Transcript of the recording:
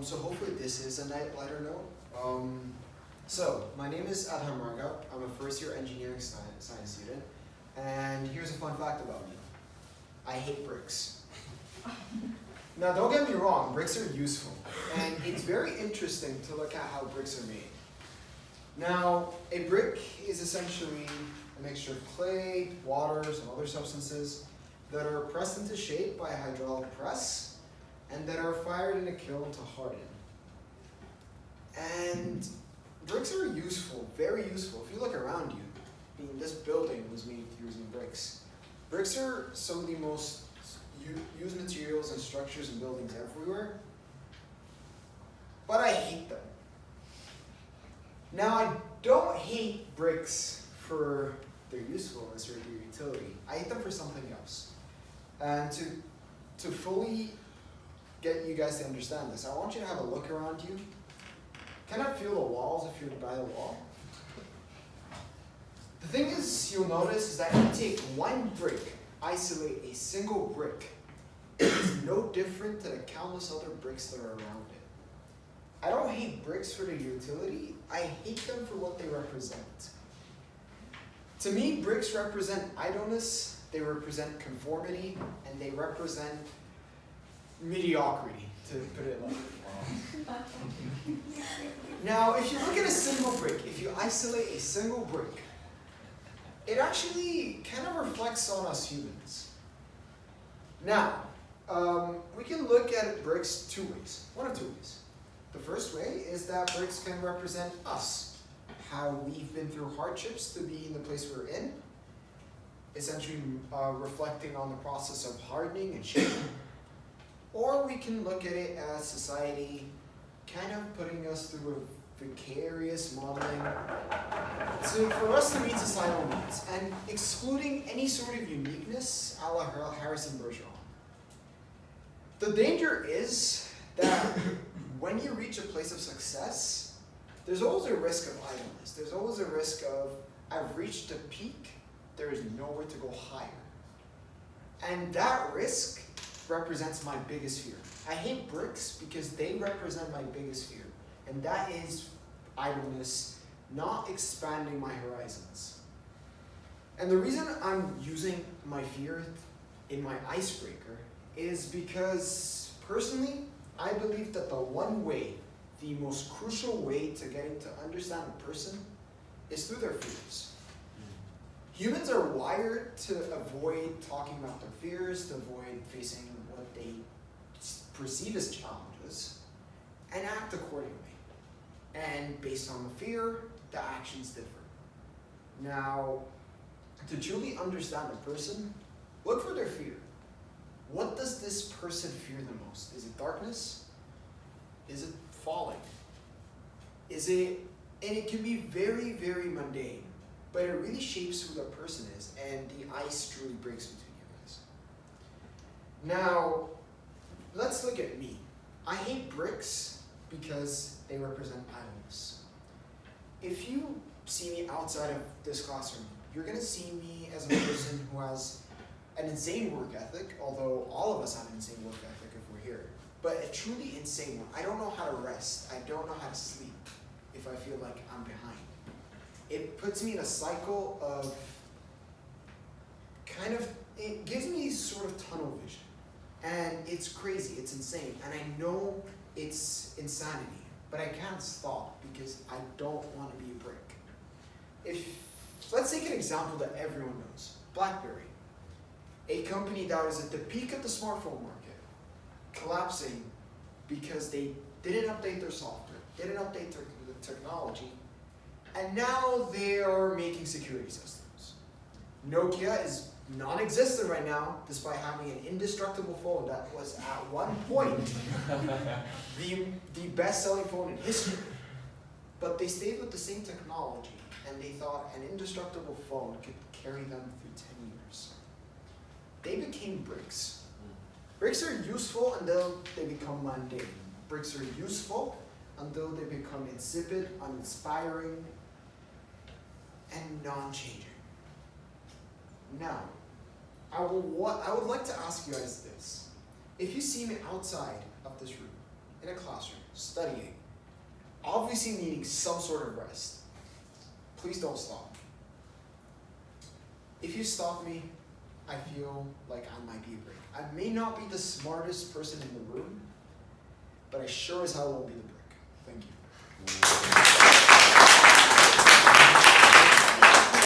So hopefully this is a lighter note. So my name is Adham. I'm a first year engineering science student, and here's a fun fact about me. I hate bricks. Now don't get me wrong, bricks are useful, and it's very interesting to look at how bricks are made. Now, a brick is essentially a mixture of clay, water, some other substances that are pressed into shape by a hydraulic press and that are fired in a kiln to harden. And bricks are useful, very useful. If you look around you, I mean, this building was made using bricks. Bricks are some of the most used materials and structures in buildings everywhere, but I hate them. Now, I don't hate bricks for their usefulness or their utility. I hate them for something else. And to fully get you guys to understand this, I want you to have a look around you. Kind of feel the walls if you're by the wall. The thing is, you'll notice is that if you take one brick, isolate a single brick, it is no different to the countless other bricks that are around it. I don't hate bricks for their utility, I hate them for what they represent. To me, bricks represent idleness, they represent conformity, and they represent mediocrity, to put it lightly. Now, if you look at a single brick, if you isolate a single brick, it actually kind of reflects on us humans. Now, we can look at bricks two ways, one of two ways. The first way is that bricks can represent us, how we've been through hardships to be in the place we're in, essentially reflecting on the process of hardening and shaping. Or we can look at it as society kind of putting us through a vicarious modeling for us to meet societal needs and excluding any sort of uniqueness a la Harrison Bergeron. The danger is that when you reach a place of success, there's always a risk of idleness. There's always a risk of, I've reached a peak, there is nowhere to go higher. And that risk represents my biggest fear. I hate bricks because they represent my biggest fear. And that is idleness, not expanding my horizons. And the reason I'm using my fear in my icebreaker is because, personally, I believe that the one way, the most crucial way to getting to understand a person is through their fears. Humans are wired to avoid talking about their fears, to avoid facing what they perceive as challenges, and act accordingly. And based on the fear, the actions differ. Now, to truly understand a person, look for their fear. What does this person fear the most? Is it darkness? Is it falling? Is it, and it can be very, very mundane, but it really shapes who the person is, and the ice truly breaks between you guys. Now, let's look at me. I hate bricks because they represent idleness. If you see me outside of this classroom, you're going to see me as a person who has an insane work ethic, although all of us have an insane work ethic if we're here, but a truly insane one. I don't know how to rest. I don't know how to sleep if I feel like I'm behind. It puts me in a cycle of it gives me sort of tunnel vision. And it's crazy, it's insane. And I know it's insanity, but I can't stop because I don't want to be a brick. Let's take an example that everyone knows, BlackBerry. A company that was at the peak of the smartphone market, collapsing because they didn't update their software, didn't update their technology, and now they are making security systems. Nokia is non-existent right now, despite having an indestructible phone that was at one point the best-selling phone in history. But they stayed with the same technology, and they thought an indestructible phone could carry them through 10 years. They became bricks. Bricks are useful until they become mundane. Bricks are useful until they become insipid, uninspiring, and non-changing. Now, I would like to ask you guys this. If you see me outside of this room, in a classroom, studying, obviously needing some sort of rest, please don't stop me. If you stop me, I feel like I might be a brick. I may not be the smartest person in the room, but I sure as hell won't be the brick. Thank you.